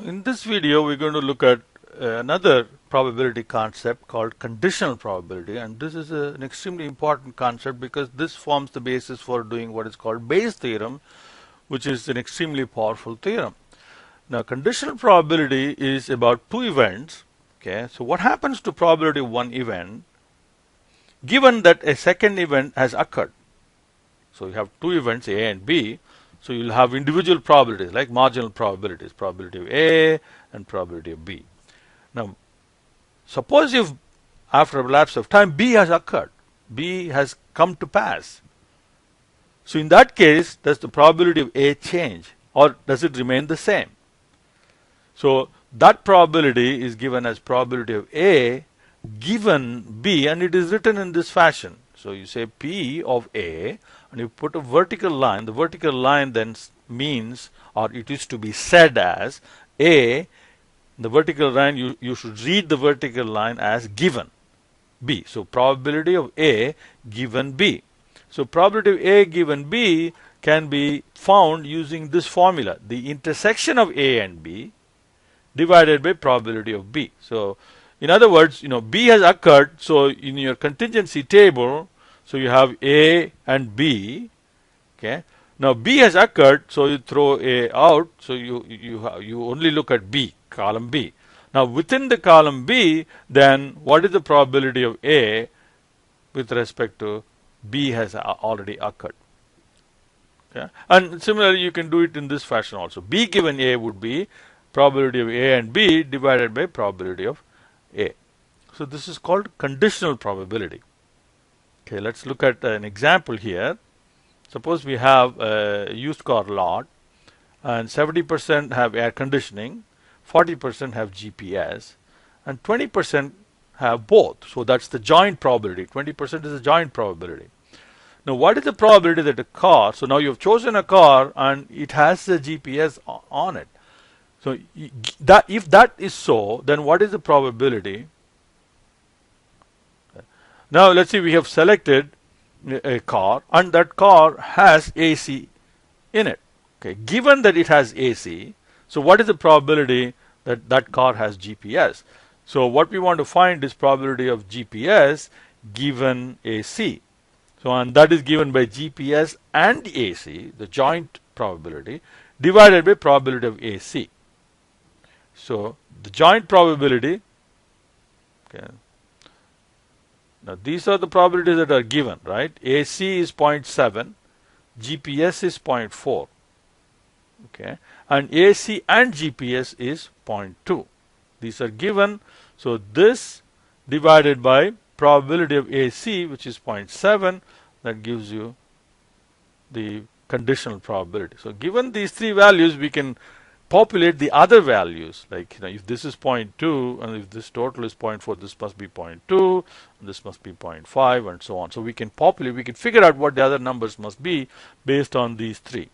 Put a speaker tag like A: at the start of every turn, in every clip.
A: In this video, we're going to look at another probability concept called conditional probability, and this is an extremely important concept because this forms the basis for doing what is called Bayes' theorem, which is an extremely powerful theorem. Now, conditional probability is about two events. Okay, so what happens to probability of one event given that a second event has occurred? So you have two events, A and B. So you'll have individual probabilities like marginal probabilities, probability of A and probability of B. Now, suppose if after a lapse of time B has occurred, B has come to pass. So in that case, does the probability of A change or does it remain the same? So that probability is given as probability of A given B, and it is written in this fashion. So you say P of A and you put a vertical line. The vertical line then means, or it is to be said as, A, the vertical line, you should read the vertical line as given B. So probability of A given B. So probability of A given B can be found using this formula, the intersection of A and B divided by probability of B. So in other words, B has occurred. So in your contingency table, so you have A and B. Okay. Now B has occurred, so you throw A out. So you only look at B, column B. Now within the column B, then what is the probability of A with respect to B has already occurred? Okay. And similarly, you can do it in this fashion also. B given A would be probability of A and B divided by probability of A. So this is called conditional probability. Okay, let's look at an example here. Suppose we have a used car lot and 70% have air conditioning, 40% have GPS, and 20% have both. So that's the joint probability. 20% is the joint probability. Now, what is the probability that a car, so now you've chosen a car and it has the GPS on it. So if that is so, then what is the probability? Now let's see, we have selected a car and that car has AC in it. Okay, given that it has AC, so what is the probability that that car has GPS? So what we want to find is probability of GPS given AC. So and that is given by GPS and AC, the joint probability, divided by probability of AC. So the joint probability, okay. Now these are the probabilities that are given, right? AC is 0.7, GPS is 0.4, okay, and AC and GPS is 0.2. These are given. So this divided by probability of AC, which is 0.7, that gives you the conditional probability. So given these three values, we can populate the other values, like if this is 0.2 and if this total is 0.4, this must be 0.2, this must be 0.5, and so on. So we can populate, we can figure out what the other numbers must be based on these three.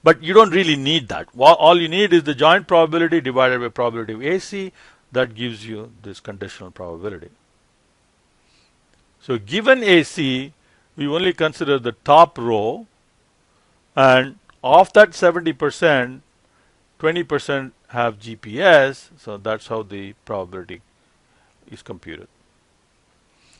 A: But you don't really need that. All you need is the joint probability divided by probability of AC. That gives you this conditional probability. So given AC, we only consider the top row, and of that 70%, 20% have GPS, so that's how the probability is computed.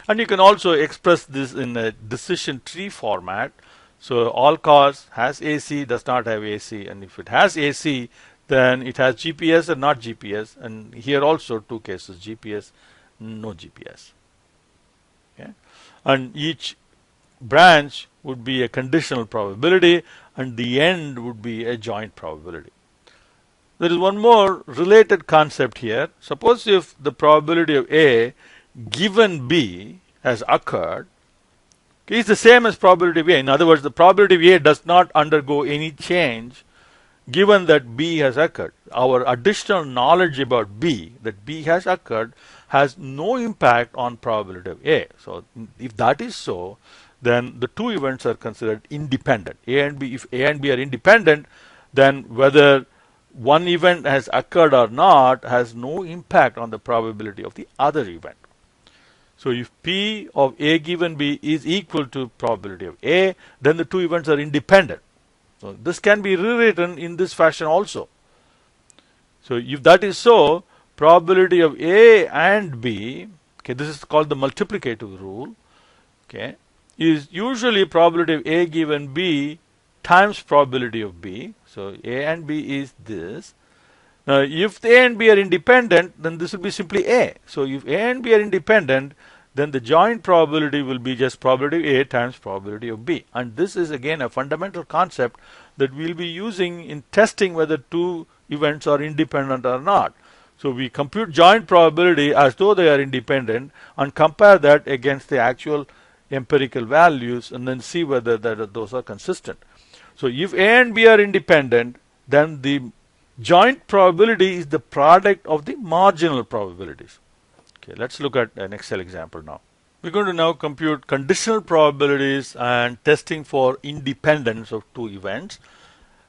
A: And you can also express this in a decision tree format. So all cars has AC, does not have AC, and if it has AC, then it has GPS and not GPS. And here also two cases, GPS, no GPS. Okay? And each branch would be a conditional probability and the end would be a joint probability. There is one more related concept here. Suppose if the probability of A given B has occurred is the same as probability of A. In other words, the probability of A does not undergo any change given that B has occurred. Our additional knowledge about B, that B has occurred, has no impact on probability of A. So if that is so, then the two events are considered independent. A and B, if A and B are independent, then whether one event has occurred or not has no impact on the probability of the other event. So if P of A given B is equal to probability of A, then the two events are independent. So this can be rewritten in this fashion also. So if that is so, probability of A and B, okay, this is called the multiplicative rule, okay, is usually probability of A given B times probability of B. So A and B is this. Now if A and B are independent, then this will be simply A. So if A and B are independent, then the joint probability will be just probability of A times probability of B. And this is again a fundamental concept that we'll be using in testing whether two events are independent or not. So we compute joint probability as though they are independent and compare that against the actual empirical values and then see whether those are consistent. So if A and B are independent, then the joint probability is the product of the marginal probabilities. Okay, let's look at an Excel example now. We're going to now compute conditional probabilities and testing for independence of two events.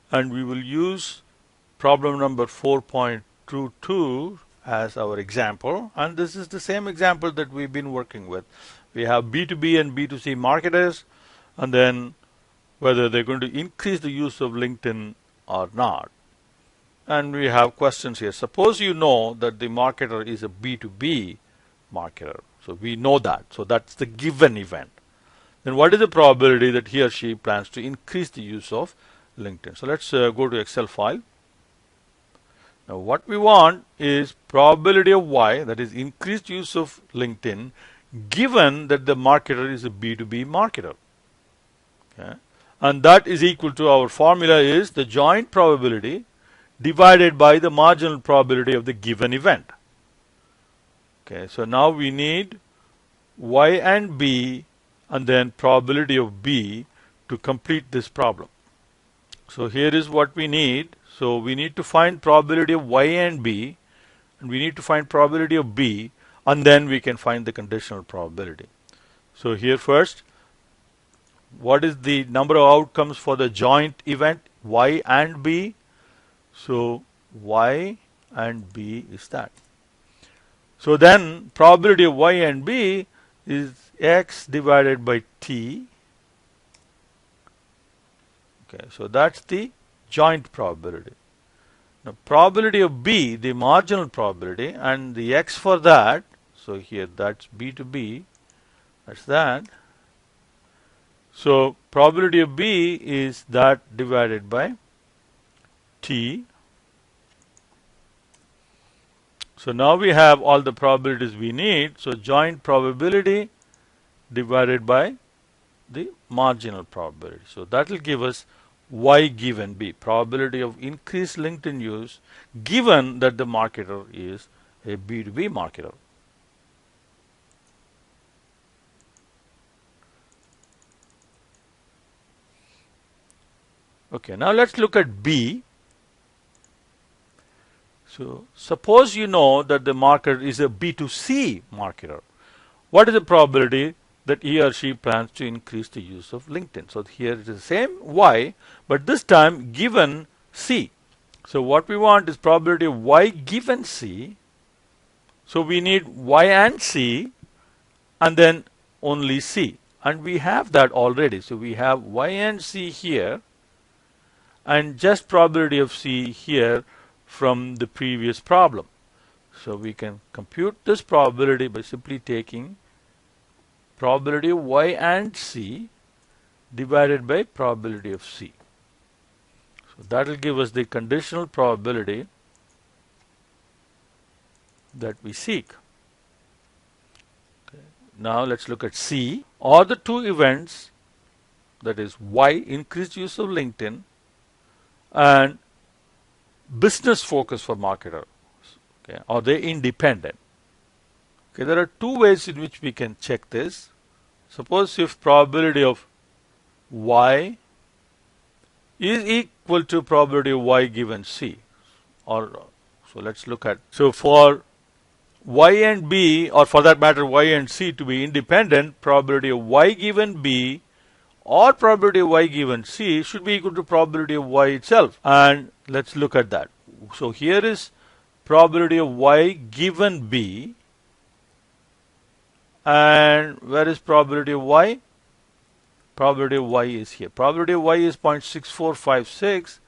A: And we will use problem number 4.22 as our example. And this is the same example that we've been working with. We have B2B and B2C marketers, and then whether they're going to increase the use of LinkedIn or not. And we have questions here. Suppose you know that the marketer is a B2B marketer. So we know that. So that's the given event. Then what is the probability that he or she plans to increase the use of LinkedIn? So let's go to Excel file. Now what we want is probability of Y, that is increased use of LinkedIn, given that the marketer is a B2B marketer. Okay? And that is equal to, our formula is the joint probability divided by the marginal probability of the given event. Okay, so now we need Y and B and then probability of B to complete this problem. So here is what we need. So we need to find probability of Y and B, and we need to find probability of B, and then we can find the conditional probability. So here first, what is the number of outcomes for the joint event Y and B? So Y and B is that. So then probability of Y and B is X divided by T. Okay, so that's the joint probability. Now probability of B, the marginal probability, and the X for that, so here that's B to B, that's that. So probability of B is that divided by T. So now we have all the probabilities we need. So joint probability divided by the marginal probability. So that will give us Y given B, probability of increased LinkedIn use given that the marketer is a B2B marketer. Okay, now let's look at B. So suppose you know that the marketer is a B2C marketer. What is the probability that he or she plans to increase the use of LinkedIn? So here it is the same Y, but this time given C. So what we want is probability of Y given C. So we need Y and C and then only C. And we have that already. So we have Y and C here and just probability of C here from the previous problem. So we can compute this probability by simply taking probability of Y and C divided by probability of C. So that will give us the conditional probability that we seek. Okay. Now let's look at C. Are the two events, that is Y, increased use of LinkedIn, and business focus for marketer, okay, are they independent? Okay, there are two ways in which we can check this. Suppose if probability of Y is equal to probability of Y given C, or so let's look at, so for Y and B, or for that matter Y and C to be independent, probability of Y given B or probability of Y given C should be equal to probability of Y itself. And let's look at that. So here is probability of Y given B, and where is probability of Y? Probability of Y is here. Probability of Y is 0.6456.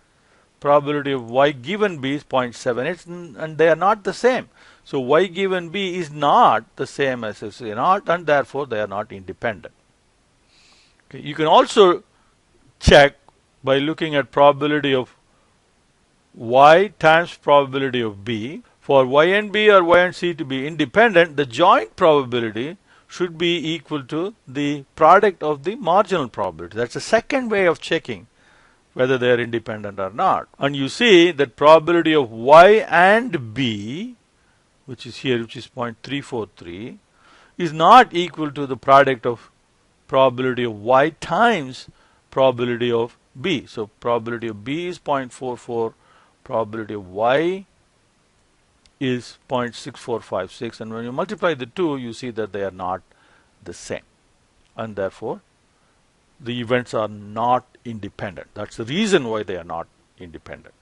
A: probability of y given b is 0.78, and they are not the same. So y given b is not the same as a naught, and therefore they are not independent. Okay. You can also check by looking at probability of y times probability of b. For y and b or y and c to be independent, the joint probability should be equal to the product of the marginal probability. That's the second way of checking whether they are independent or not. And you see that probability of y and b, which is here, which is 0.343, is not equal to the product of probability of y times probability of b. So probability of b is 0.44, probability of y is 0.6456, and when you multiply the two, you see that they are not the same, and therefore the events are not independent. That's the reason why they are not independent.